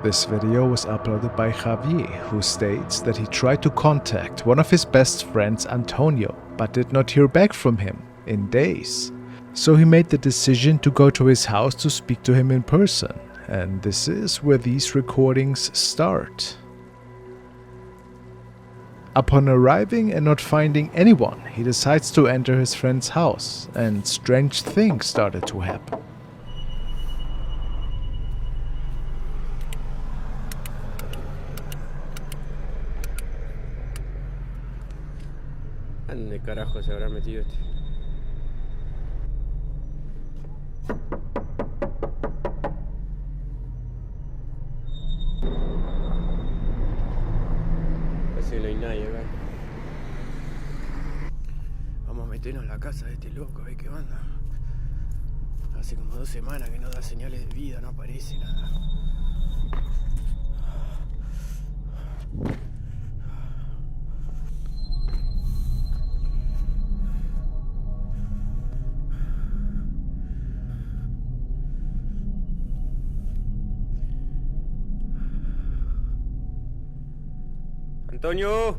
This video was uploaded by Javier, who states that he tried to contact one of his best friends, Antonio, but did not hear back from him in days. So he made the decision to go to his house to speak to him in person, and this is where these recordings start. Upon arriving and not finding anyone, he decides to enter his friend's house, and strange things started to happen. ¿Dónde carajo se habrá metido este? Parece que no hay nadie acá. Vamos a meternos en la casa de este loco, a ver qué onda. Hace como 2 semanas que no da señales de vida, no aparece nada. ¡Antonio!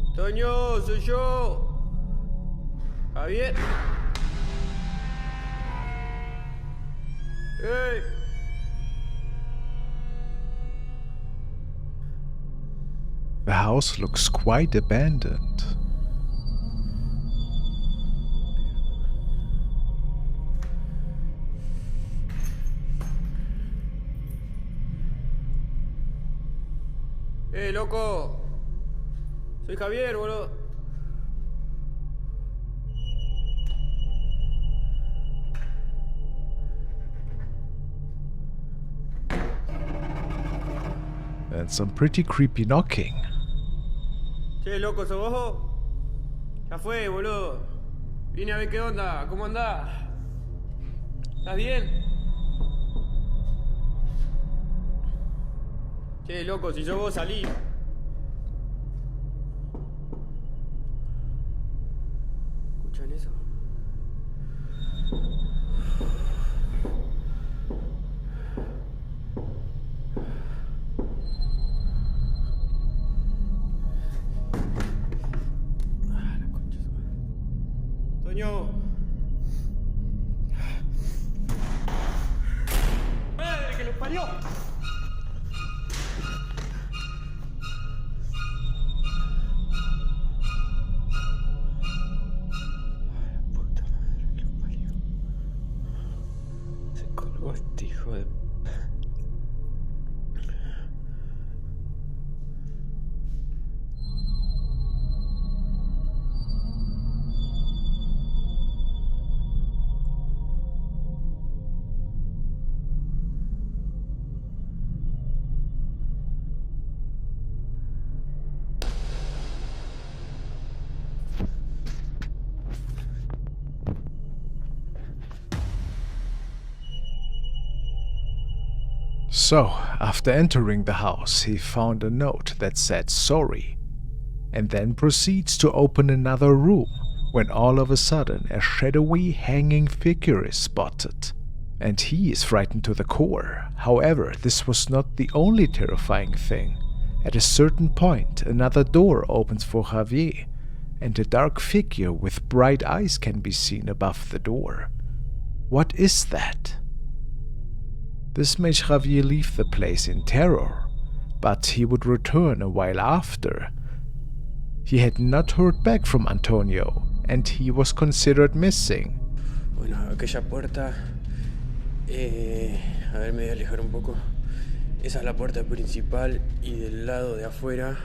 ¡Antonio, soy yo! ¡Javier! ¡Hey! The house looks quite abandoned. Loco! Soy Javier, boludo. And some pretty creepy knocking. Che, loco, ¿sos vos? Ya fue, boludo. Vine a ver qué onda, ¿cómo andás? ¿Estás bien? Che, loco, si sos vos, salí. ¿Escuchan eso? Ah, la concha de su madre. Toño. ¡Madre que los parió! Este hijo de... So, after entering the house, he found a note that said sorry, and then proceeds to open another room, when all of a sudden a shadowy hanging figure is spotted, and he is frightened to the core. However, this was not the only terrifying thing. At a certain point, another door opens for Javier, and a dark figure with bright eyes can be seen above the door. What is that? This made Javier leave the place in terror, but he would return a while after. He had not heard back from Antonio, and he was considered missing. Bueno, aquella puerta... a ver, me voy a alejar un poco. Esa es la puerta principal y del lado de afuera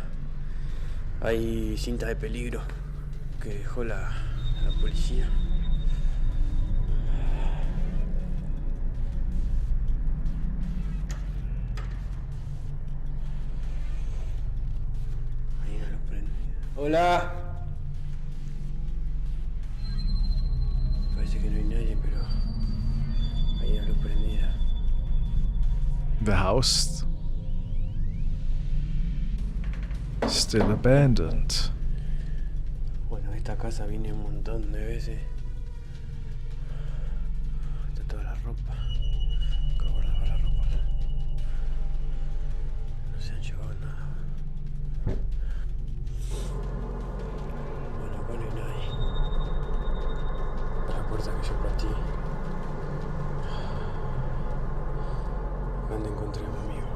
hay cinta de peligro que dejó la policía. ¡Hola! Parece que no hay nadie, pero hay una luz prendida. The house still abandoned. Bueno, esta casa vine un montón de veces. Está toda la ropa. Acá guardaba la ropa. No se han llevado nada. Bueno, acá no hay nadie. La puerta que yo pateé. Acá donde encontré a mi amigo.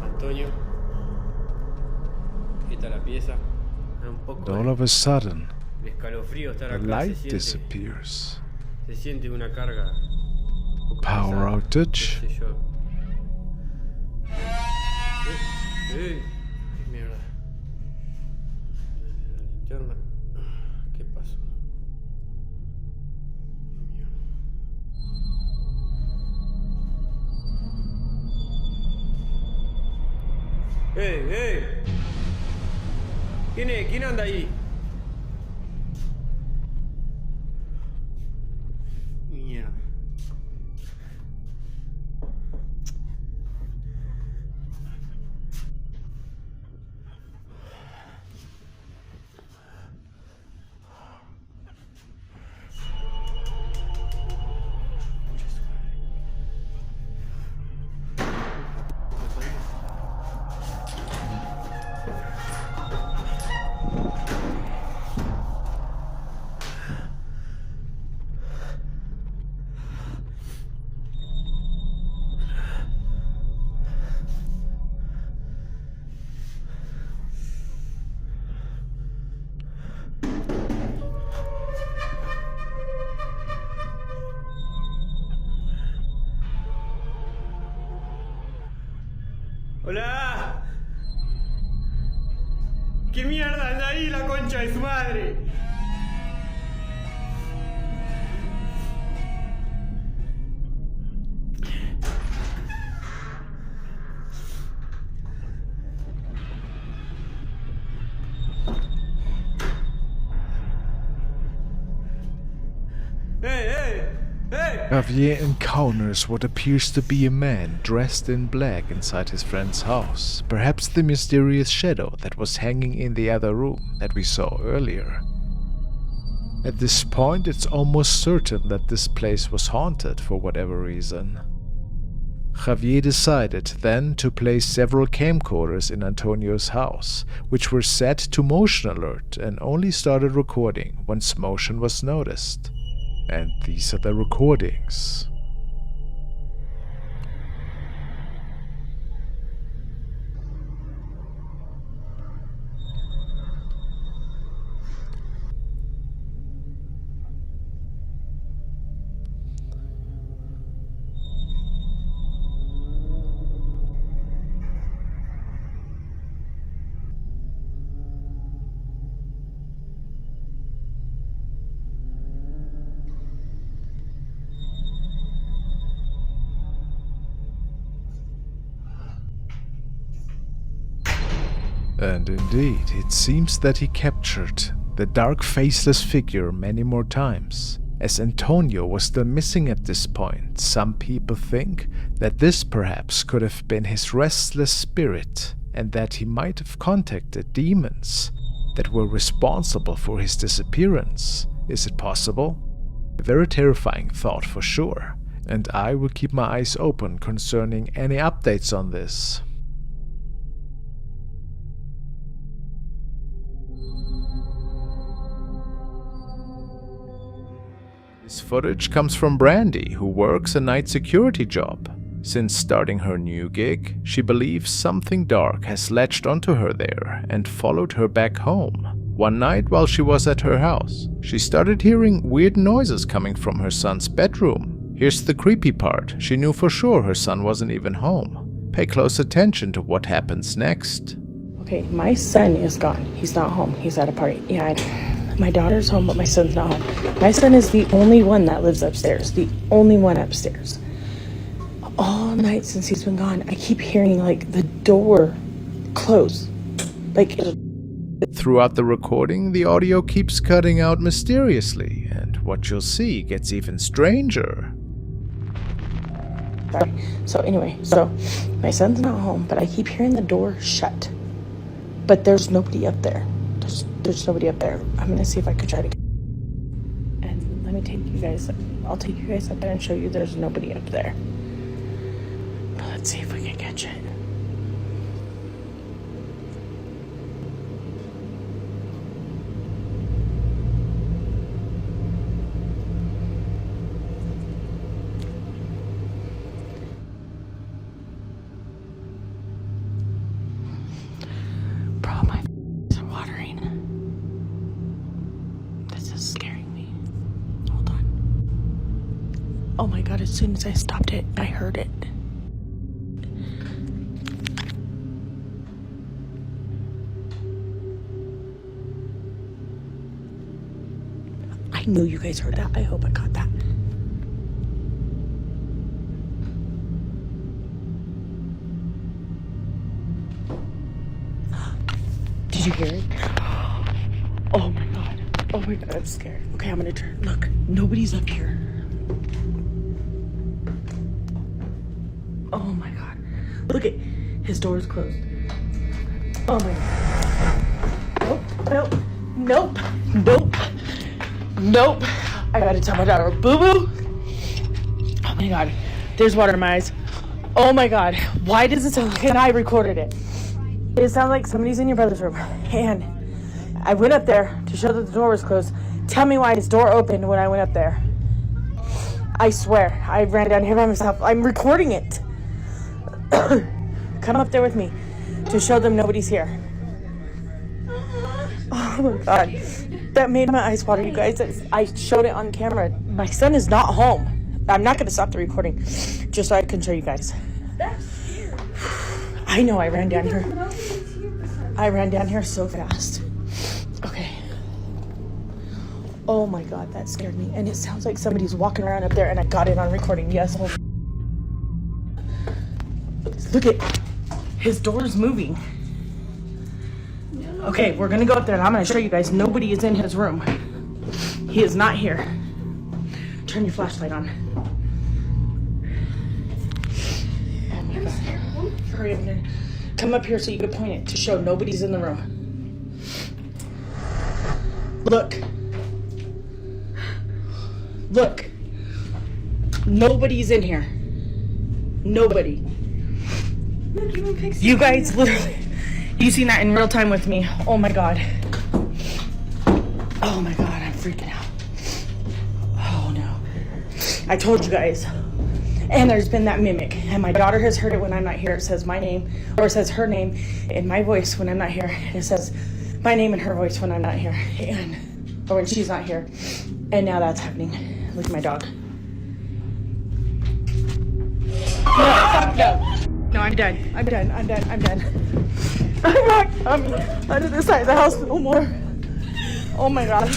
Antonio, esta la pieza. Un poco And all of a sudden, de escalofrío estar the acá. light Se disappears. siente una carga. Un poco Power pesada, outage. qué sé yo. ¡Qué mierda! La linterna. ¿Qué pasó? ¡Ey! ¿Quién anda ahí? Mierda. ¡Hola! ¿Qué mierda anda ahí la concha de su madre? ¡Hey! Javier encounters what appears to be a man dressed in black inside his friend's house, perhaps the mysterious shadow that was hanging in the other room that we saw earlier. At this point, it's almost certain that this place was haunted for whatever reason. Javier decided then to place several camcorders in Antonio's house, which were set to motion alert and only started recording once motion was noticed. And these are the recordings. And indeed, it seems that he captured the dark faceless figure many more times. As Antonio was still missing at this point, some people think that this perhaps could have been his restless spirit, and that he might have contacted demons that were responsible for his disappearance. Is it possible? A very terrifying thought for sure, and I will keep my eyes open concerning any updates on this. This footage comes from Brandy, who works a night security job. Since starting her new gig, she believes something dark has latched onto her there and followed her back home. One night while she was at her house, she started hearing weird noises coming from her son's bedroom. Here's the creepy part: she knew for sure her son wasn't even home. Pay close attention to what happens next. Okay, my son is gone. He's not home. He's at a party. Yeah, my daughter's home, but my son's not home. My son is the only one that lives upstairs. The only one upstairs. all night since he's been gone, I keep hearing like the door close. Like Throughout the recording, the audio keeps cutting out mysteriously, and what you'll see gets even stranger. sorry. So anyway, so my son's not home, but I keep hearing the door shut. But there's nobody up there. There's nobody up there. I'm gonna see if I could try to. And let me take you guys. I'll take you guys up there and show you there's nobody up there. But let's see if we can catch it. Bro, my are watering. This is scaring me. Hold on. Oh my god, as soon as I stopped it, I heard it. I knew you guys heard that. I hope I caught that. Did you hear it? Oh my god. Oh my god, I'm scared. Okay, I'm gonna turn. Look, nobody's up here. Oh my god. Look at his door is closed. Oh my god. Nope. I gotta tell my daughter, boo-boo. Oh my god. There's water in my eyes. Oh my god. Why does it sound like, and I recorded it. It sounds like somebody's in your brother's room. And I went up there to show that the door was closed. Tell me why his door opened when I went up there. I swear. I ran down here by myself. I'm recording it. Come up there with me to show them nobody's here. Oh my god. That made my eyes water, you guys. I showed it on camera. My son is not home. I'm not going to stop the recording just so I can show you guys. I know, I ran down here. I ran down here so fast. Okay. Oh my god, that scared me. And it sounds like somebody's walking around up there, and I got it on recording. Yes. Look at his door is moving. Okay, we're gonna go up there and I'm gonna show you guys nobody is in his room. He is not here. Turn your flashlight on. Oh my god. Hurry up here. Come up here so you can point it to show nobody's in the room. Look. Look. Nobody's in here. Nobody. You guys literally, you seen that in real time with me. Oh my god. Oh my god, I'm freaking out. Oh no. I told you guys. And there's been that mimic. And my daughter has heard it when I'm not here. It says my name, or it says her name in my voice when I'm not here. And it says my name in her voice when I'm not here. And, or when she's not here. And now that's happening. Look at my dog. No, stop, no. No, I'm done. I'm done. I'm not coming under the side of the house no more. Oh my god.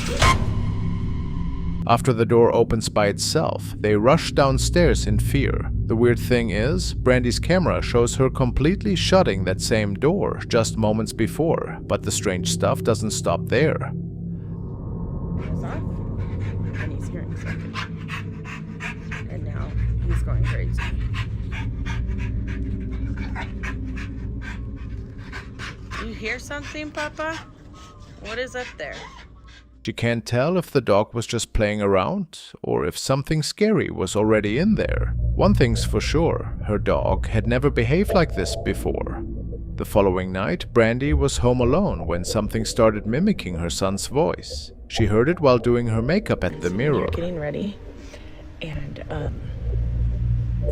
After the door opens by itself, they rush downstairs in fear. The weird thing is, Brandy's camera shows her completely shutting that same door just moments before, but the strange stuff doesn't stop there. And he's hearing something. And now he's going crazy. You hear something, Papa? What is up there? She can't tell if the dog was just playing around or if something scary was already in there. One thing's for sure, her dog had never behaved like this before. The following night, Brandy was home alone when something started mimicking her son's voice. She heard it while doing her makeup at the mirror. Getting ready, and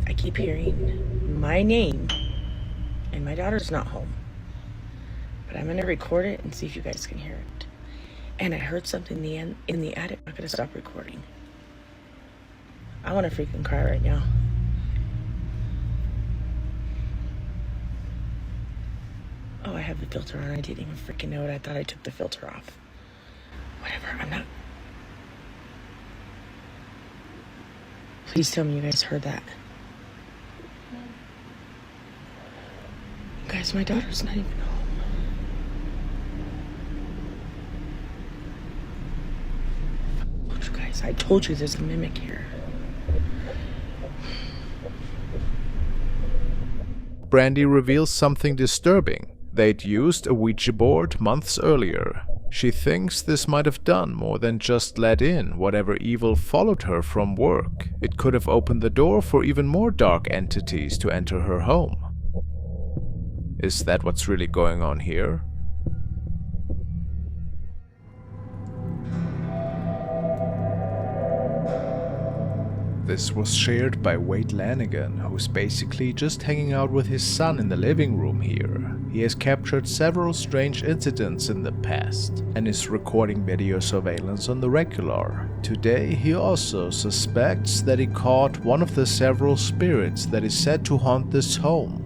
I keep hearing my name, and my daughter's not home. But I'm gonna record it and see if you guys can hear it. And I heard something in the attic. I'm not gonna stop recording. I want to freaking cry right now. Oh, I have the filter on. I didn't even freaking know it. I thought I took the filter off. Whatever. I'm not. Please tell me you guys heard that. guys, my daughter's not even home. You guys, I told you there's a mimic here. Brandy reveals something disturbing. They'd used a Ouija board months earlier. She thinks this might have done more than just let in whatever evil followed her from work. It could have opened the door for even more dark entities to enter her home. Is that what's really going on here? This was shared by Wade Lanigan, who's basically just hanging out with his son in the living room here. He has captured several strange incidents in the past and is recording video surveillance on the regular. Today he also suspects that he caught one of the several spirits that is said to haunt this home.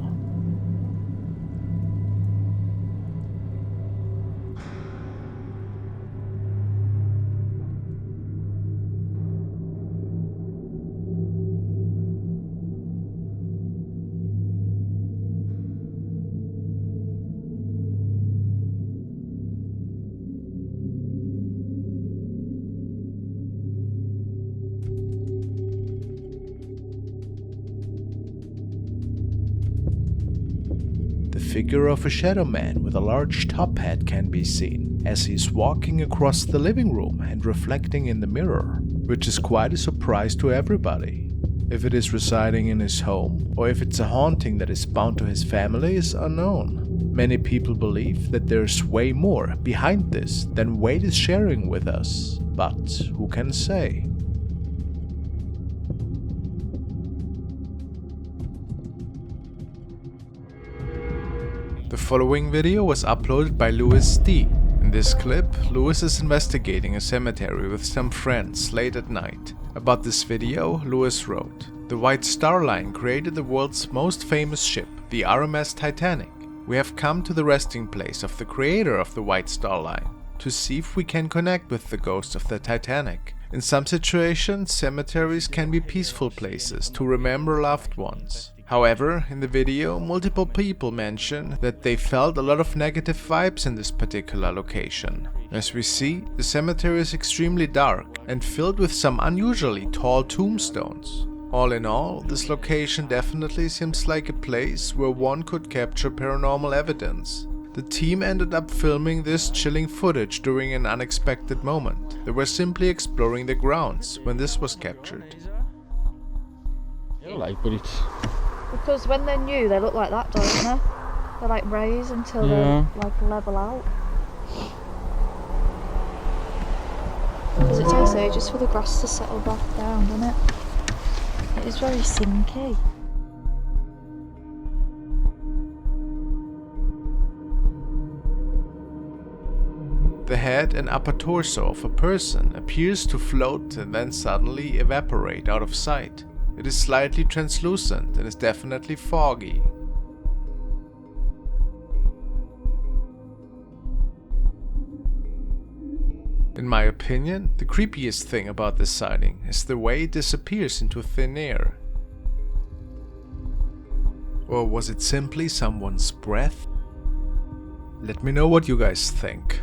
The figure of a shadow man with a large top hat can be seen as he's walking across the living room and reflecting in the mirror, which is quite a surprise to everybody. If it is residing in his home or if it's a haunting that is bound to his family is unknown. Many people believe that there's way more behind this than Wade is sharing with us, but who can say? The following video was uploaded by Louis D. In this clip, Louis is investigating a cemetery with some friends late at night. About this video, Louis wrote, "The White Star Line created the world's most famous ship, the RMS Titanic. We have come to the resting place of the creator of the White Star Line to see if we can connect with the ghost of the Titanic. In some situations, cemeteries can be peaceful places to remember loved ones. However, in the video, multiple people mention that they felt a lot of negative vibes in this particular location. As we see, the cemetery is extremely dark and filled with some unusually tall tombstones. All in all, this location definitely seems like a place where one could capture paranormal evidence. The team ended up filming this chilling footage during an unexpected moment. They were simply exploring the grounds when this was captured." Because when they're new, they look like that, don't they? They're like raised until they like level out. Because it takes ages for the grass to settle back down, doesn't it? It is very sinky. The head and upper torso of a person appears to float and then suddenly evaporate out of sight. It is slightly translucent and is definitely foggy. In my opinion, the creepiest thing about this sighting is the way it disappears into thin air. Or was it simply someone's breath? Let me know what you guys think.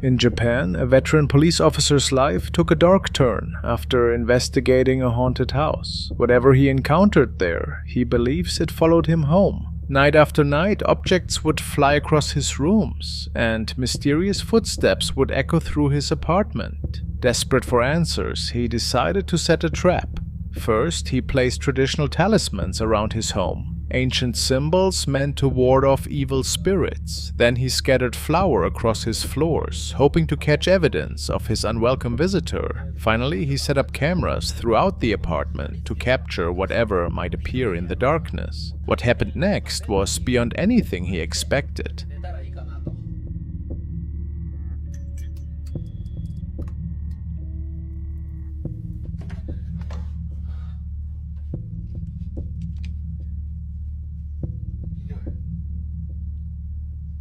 In Japan, a veteran police officer's life took a dark turn after investigating a haunted house. Whatever he encountered there, he believes it followed him home. Night after night, objects would fly across his rooms, and mysterious footsteps would echo through his apartment. Desperate for answers, he decided to set a trap. First, he placed traditional talismans around his home, ancient symbols meant to ward off evil spirits. Then he scattered flour across his floors, hoping to catch evidence of his unwelcome visitor. Finally, he set up cameras throughout the apartment to capture whatever might appear in the darkness. What happened next was beyond anything he expected.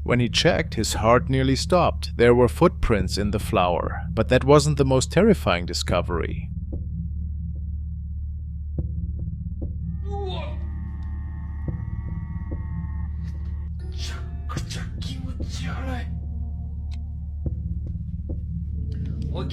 When he checked, his heart nearly stopped. There were footprints in the flour, but that wasn't the most terrifying discovery. A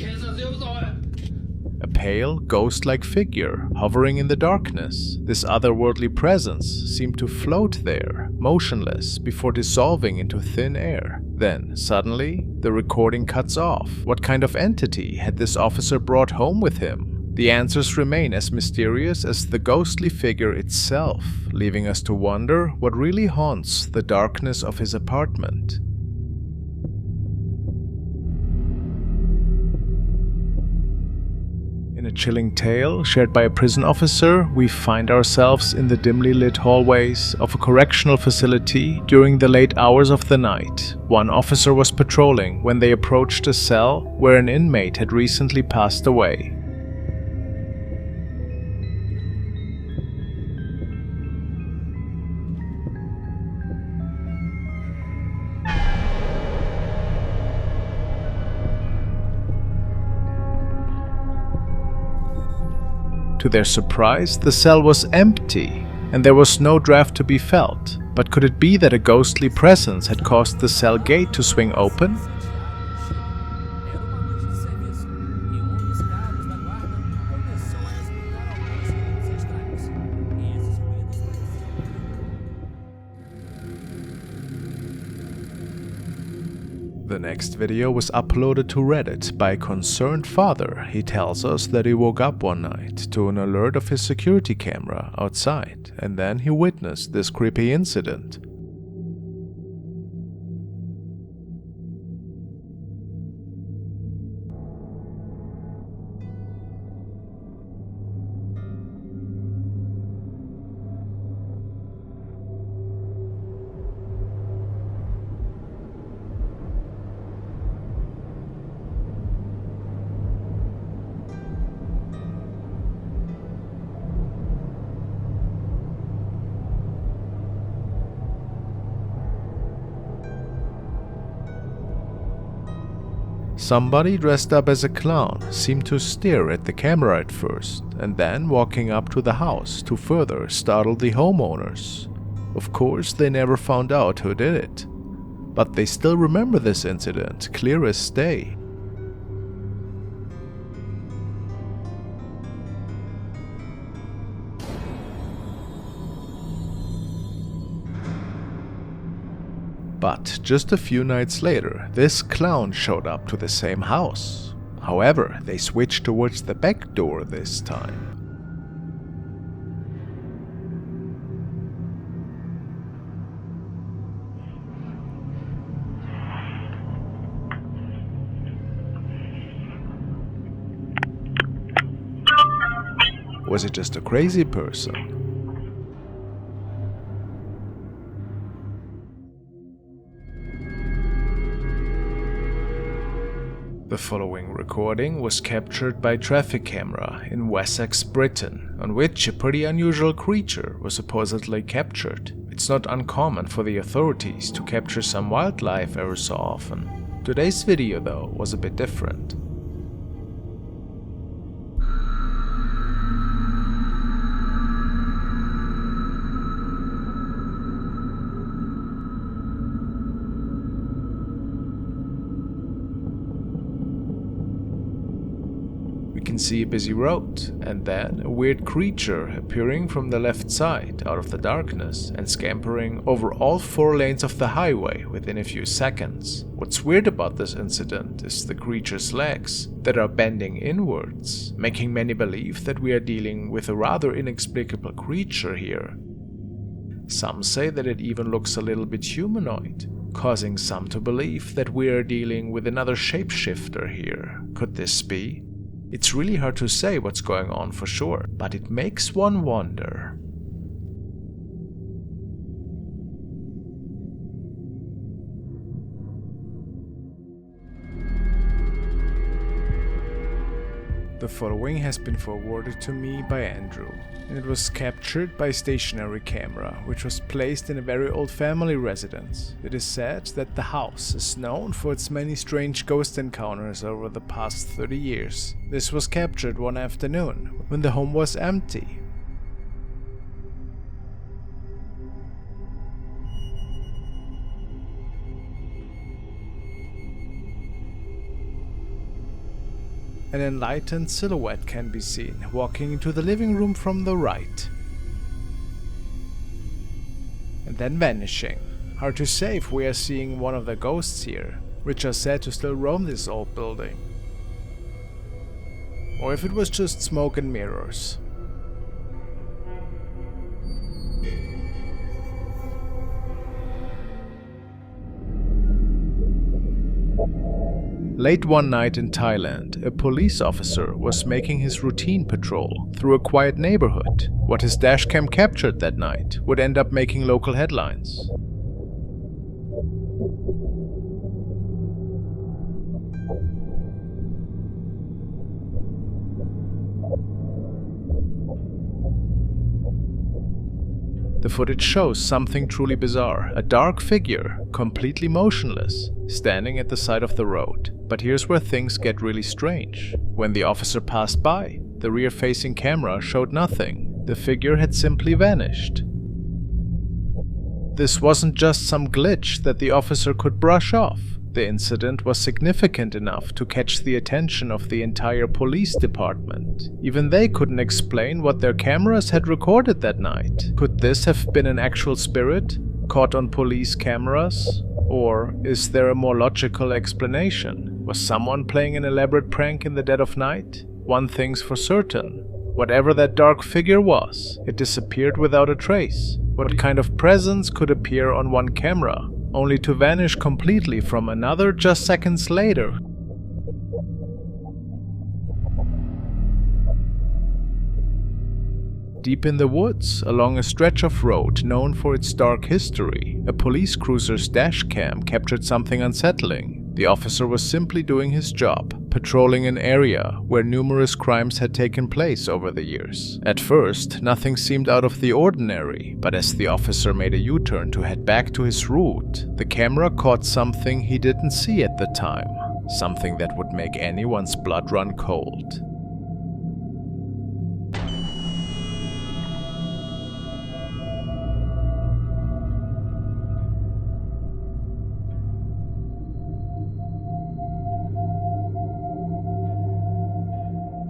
pale, ghost-like figure hovering in the darkness. This otherworldly presence seemed to float there, motionless, before dissolving into thin air. Then, suddenly, the recording cuts off. What kind of entity had this officer brought home with him? The answers remain as mysterious as the ghostly figure itself, leaving us to wonder what really haunts the darkness of his apartment. In a chilling tale shared by a prison officer, we find ourselves in the dimly lit hallways of a correctional facility during the late hours of the night. One officer was patrolling when they approached a cell where an inmate had recently passed away. To their surprise, the cell was empty, and there was no draft to be felt. But could it be that a ghostly presence had caused the cell gate to swing open? The next video was uploaded to Reddit by a concerned father. He tells us that he woke up one night to an alert of his security camera outside, and then he witnessed this creepy incident. Somebody dressed up as a clown seemed to stare at the camera at first, and then walking up to the house to further startle the homeowners. Of course, they never found out who did it, but they still remember this incident clear as day. But just a few nights later, this clown showed up to the same house. However, they switched towards the back door this time. Was it just a crazy person? The following recording was captured by traffic camera in Wessex, Britain, on which a pretty unusual creature was supposedly captured. It's not uncommon for the authorities to capture some wildlife every so often. Today's video, though, was a bit different. We can see a busy road, and then a weird creature appearing from the left side out of the darkness and scampering over all 4 lanes of the highway within a few seconds. What's weird about this incident is the creature's legs that are bending inwards, making many believe that we are dealing with a rather inexplicable creature here. Some say that it even looks a little bit humanoid, causing some to believe that we are dealing with another shapeshifter here. Could this be? It's really hard to say what's going on for sure, but it makes one wonder. The following has been forwarded to me by Andrew, and it was captured by a stationary camera, which was placed in a very old family residence. It is said that the house is known for its many strange ghost encounters over the past 30 years. This was captured one afternoon, when the home was empty. An enlightened silhouette can be seen walking into the living room from the right, and then vanishing. Hard to say if we are seeing one of the ghosts here, which are said to still roam this old building, or if it was just smoke and mirrors. Late one night in Thailand, a police officer was making his routine patrol through a quiet neighborhood. What his dashcam captured that night would end up making local headlines. The footage shows something truly bizarre, a dark figure, completely motionless, standing at the side of the road. But here's where things get really strange. When the officer passed by, the rear-facing camera showed nothing. The figure had simply vanished. This wasn't just some glitch that the officer could brush off. The incident was significant enough to catch the attention of the entire police department. Even they couldn't explain what their cameras had recorded that night. Could this have been an actual spirit caught on police cameras? Or is there a more logical explanation? Was someone playing an elaborate prank in the dead of night? One thing's for certain. Whatever that dark figure was, it disappeared without a trace. What kind of presence could appear on one camera, only to vanish completely from another just seconds later? Deep in the woods, along a stretch of road known for its dark history, a police cruiser's dash cam captured something unsettling. The officer was simply doing his job, patrolling an area where numerous crimes had taken place over the years. At first, nothing seemed out of the ordinary, but as the officer made a U-turn to head back to his route, the camera caught something he didn't see at the time, something that would make anyone's blood run cold.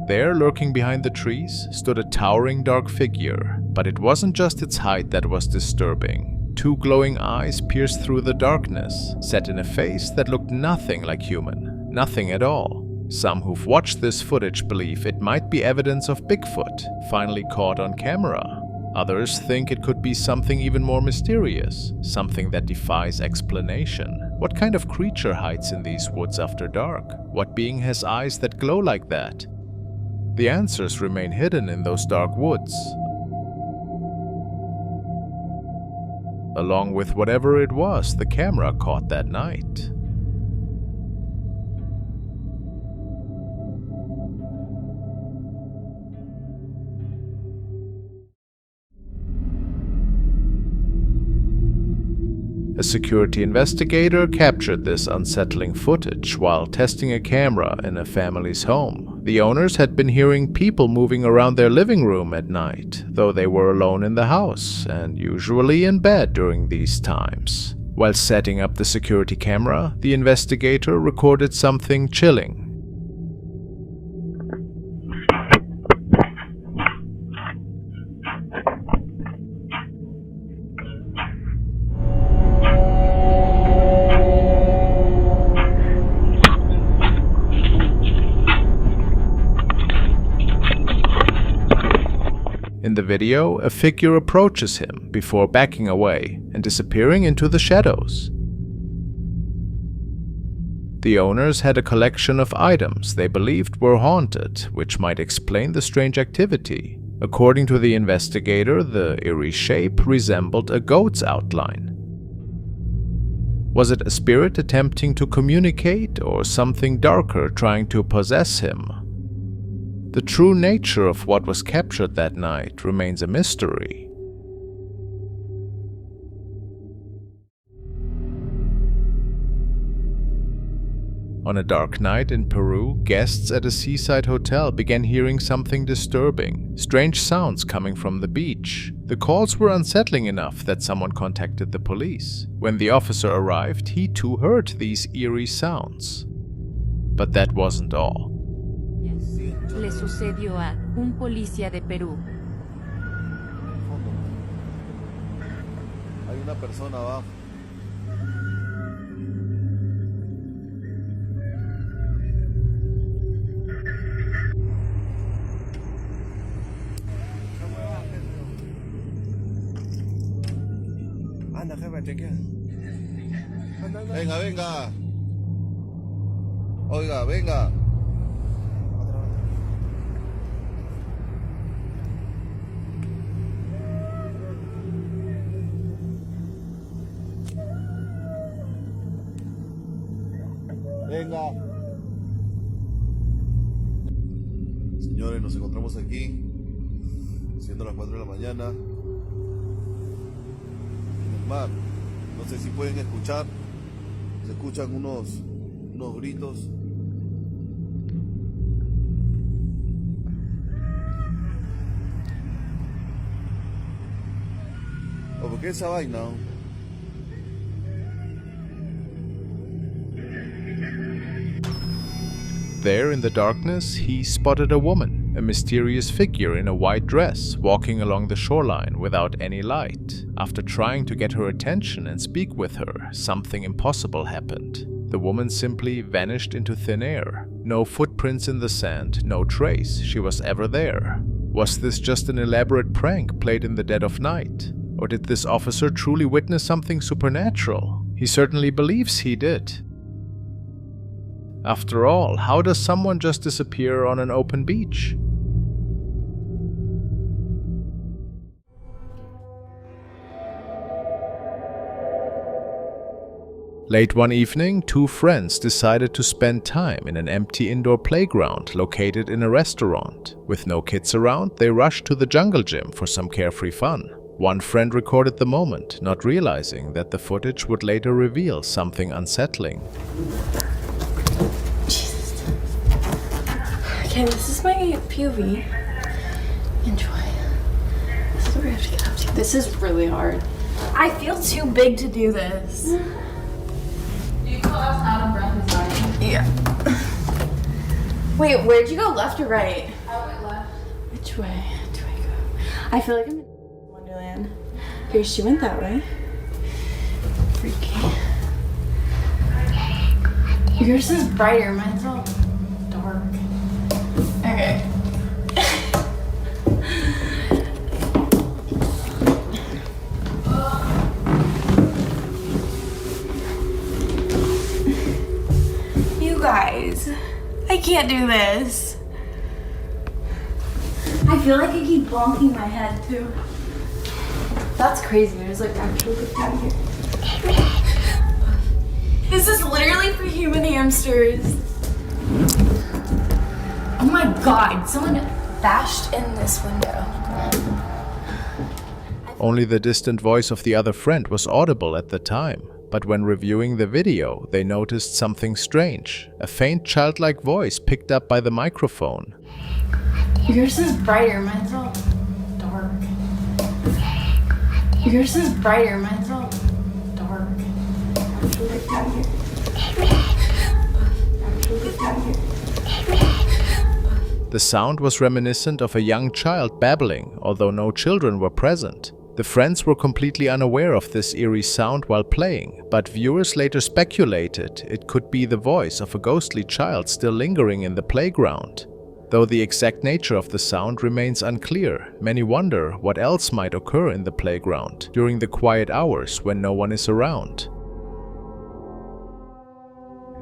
There, lurking behind the trees, stood a towering dark figure, but it wasn't just its height that was disturbing. Two glowing eyes pierced through the darkness, set in a face that looked nothing like human, nothing at all. Some who've watched this footage believe it might be evidence of Bigfoot, finally caught on camera. Others think it could be something even more mysterious, something that defies explanation. What kind of creature hides in these woods after dark? What being has eyes that glow like that? The answers remain hidden in those dark woods, along with whatever it was the camera caught that night. A security investigator captured this unsettling footage while testing a camera in a family's home. The owners had been hearing people moving around their living room at night, though they were alone in the house and usually in bed during these times. While setting up the security camera, the investigator recorded something chilling. In the video, a figure approaches him before backing away and disappearing into the shadows. The owners had a collection of items they believed were haunted, which might explain the strange activity. According to the investigator, the eerie shape resembled a goat's outline. Was it a spirit attempting to communicate, or something darker trying to possess him? The true nature of what was captured that night remains a mystery. On a dark night in Peru, guests at a seaside hotel began hearing something disturbing, strange sounds coming from the beach. The calls were unsettling enough that someone contacted the police. When the officer arrived, he too heard these eerie sounds. But that wasn't all. Le sucedió a un policía de Perú. Hay una persona abajo. Anda, jefe, chequea. Venga, venga. Oiga, venga. Venga. Señores, nos encontramos aquí, siendo las 4 de la mañana, en el mar. No sé si pueden escuchar, se escuchan unos gritos. ¿O por qué esa vaina? There in the darkness, he spotted a woman, a mysterious figure in a white dress, walking along the shoreline without any light. After trying to get her attention and speak with her, something impossible happened. The woman simply vanished into thin air. No footprints in the sand, no trace she was ever there. Was this just an elaborate prank played in the dead of night? Or did this officer truly witness something supernatural? He certainly believes he did. After all, how does someone just disappear on an open beach? Late one evening, two friends decided to spend time in an empty indoor playground located in a restaurant. With no kids around, they rushed to the jungle gym for some carefree fun. One friend recorded the moment, not realizing that the footage would later reveal something unsettling. Okay, this is my POV. Enjoy. This is what we have to get up to. This is really hard. I feel too big to do this. Do you feel out of breath as Yeah. Wait, where'd you go, left or right? I went left. Which way do I go? I feel like I'm in Wonderland. Okay, she went that way. Freaky. Yours is brighter, mine's all dark. Okay. You guys, I can't do this. I feel like I keep bonking my head too. That's crazy. There's like actual good down here. This is literally for human hamsters. Oh my god, someone bashed in this window. Only the distant voice of the other friend was audible at the time, but when reviewing the video, they noticed something strange. A faint childlike voice picked up by the microphone. Yours is brighter, mine's all dark. Yours is brighter, mine's all dark. Actually, down here. Actually, down here. The sound was reminiscent of a young child babbling, although no children were present. The friends were completely unaware of this eerie sound while playing, but viewers later speculated it could be the voice of a ghostly child still lingering in the playground. Though the exact nature of the sound remains unclear, many wonder what else might occur in the playground during the quiet hours when no one is around.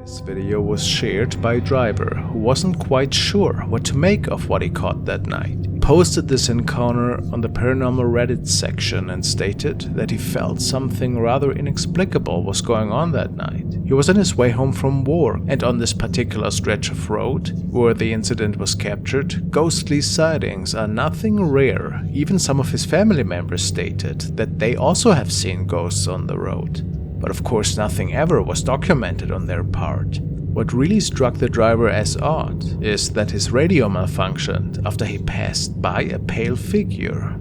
This video was shared by a driver who wasn't quite sure what to make of what he caught that night. He posted this encounter on the paranormal Reddit section and stated that he felt something rather inexplicable was going on that night. He was on his way home from work, and on this particular stretch of road where the incident was captured, ghostly sightings are nothing rare. Even some of his family members stated that they also have seen ghosts on the road. But of course nothing ever was documented on their part. What really struck the driver as odd is that his radio malfunctioned after he passed by a pale figure.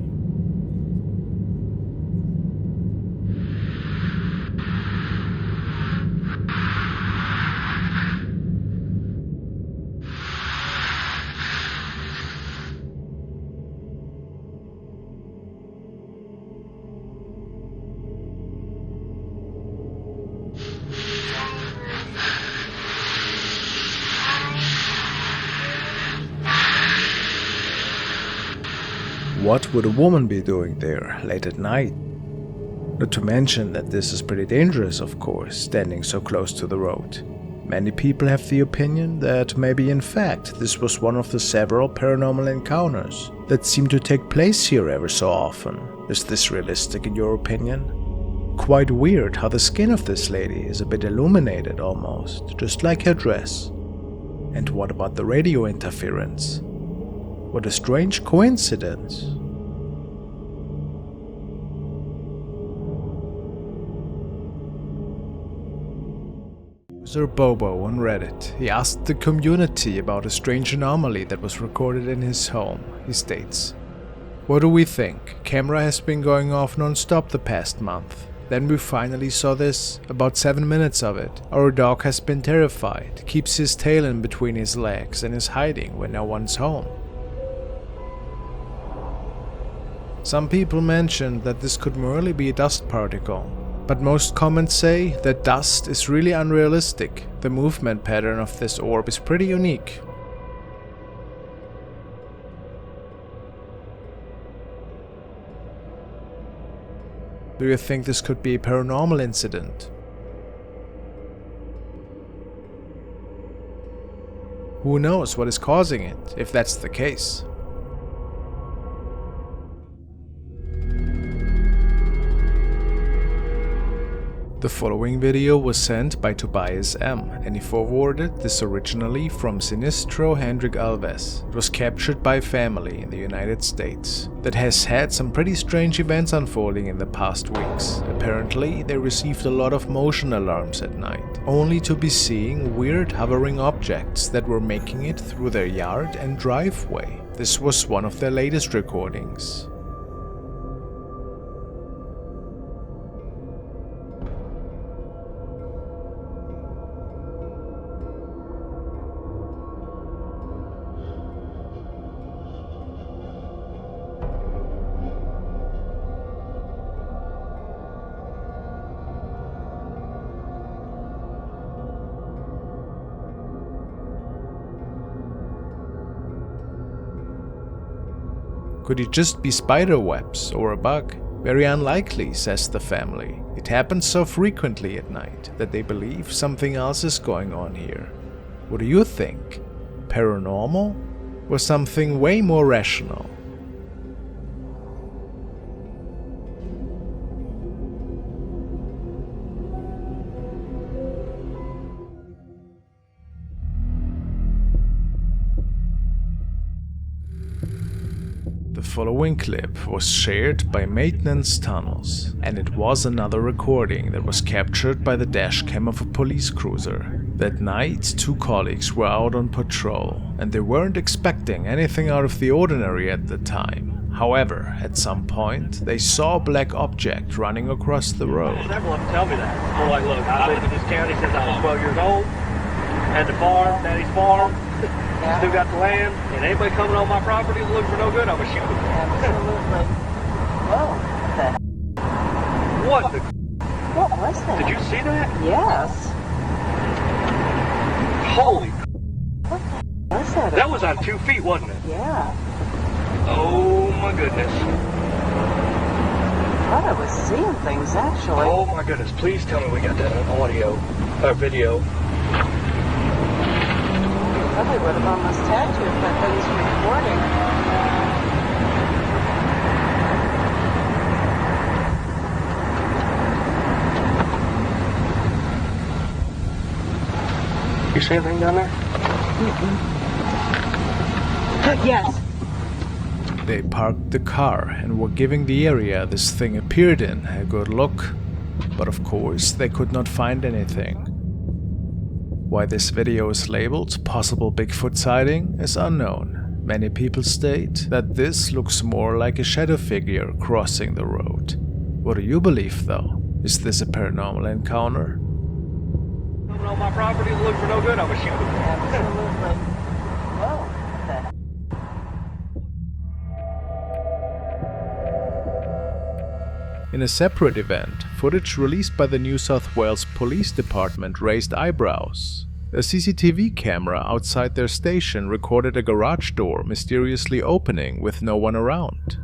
what would a woman be doing there late at night? Not to mention that this is pretty dangerous, of course, standing so close to the road. Many people have the opinion that maybe in fact this was one of the several paranormal encounters that seem to take place here ever so often. Is this realistic in your opinion? Quite weird how the skin of this lady is a bit illuminated almost, just like her dress. And what about the radio interference? What a strange coincidence. User Bobo on Reddit. He asked the community about a strange anomaly that was recorded in his home. He states, "What do we think? Camera has been going off non-stop the past month. Then we finally saw this, about 7 minutes of it. Our dog has been terrified, keeps his tail in between his legs and is hiding when no one's home." Some people mentioned that this could merely be a dust particle, but most comments say that dust is really unrealistic. The movement pattern of this orb is pretty unique. Do you think this could be a paranormal incident? Who knows what is causing it, if that's the case? The following video was sent by Tobias M, and he forwarded this originally from Sinistro Hendrik Alves. It was captured by a family in the United States that has had some pretty strange events unfolding in the past weeks. Apparently, they received a lot of motion alarms at night, only to be seeing weird hovering objects that were making it through their yard and driveway. This was one of their latest recordings. Could it just be spider webs or a bug? Very unlikely, says the family. It happens so frequently at night that they believe something else is going on here. What do you think? Paranormal? Or something way more rational? The following clip was shared by Maintenance Tunnels, and it was another recording that was captured by the dashcam of a police cruiser. That night, two colleagues were out on patrol, and they weren't expecting anything out of the ordinary at the time. However, at some point, they saw a black object running across the road. Everyone tell me that. Well, like, look, I lived in this county since I was 12 years old, had the farm, daddy's farm. Yeah. Still got the land, and anybody coming on my property looking for no good, I'm gonna shoot them. Absolutely. Whoa. What the? What was that? Did you see that? Yes. Holy. What the was that? That was on 2 feet, wasn't it? Yeah. Oh my goodness. I thought I was seeing things actually. Oh my goodness. Please tell me we got that on audio or video. Probably would have almost had to if that thing's recording. You see anything down there? Yes. They parked the car and were giving the area this thing appeared in a good look, but of course they could not find anything. Why this video is labeled possible Bigfoot sighting is unknown. Many people state that this looks more like a shadow figure crossing the road. What do you believe though? Is this a paranormal encounter? Coming on my property looking for no good, I'm gonna shoot them. Absolutely. Whoa. In a separate event, footage released by the New South Wales Police Department raised eyebrows. A CCTV camera outside their station recorded a garage door mysteriously opening with no one around.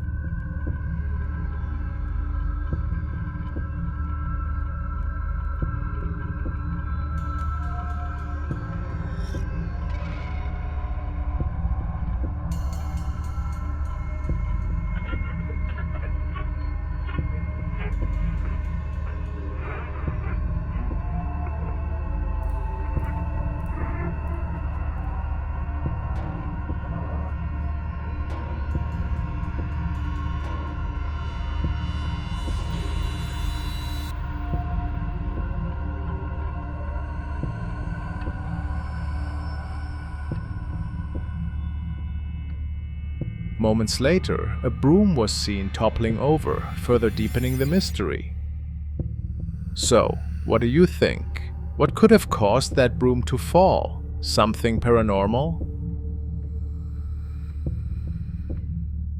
Moments later, a broom was seen toppling over, further deepening the mystery. So, what do you think? What could have caused that broom to fall? Something paranormal?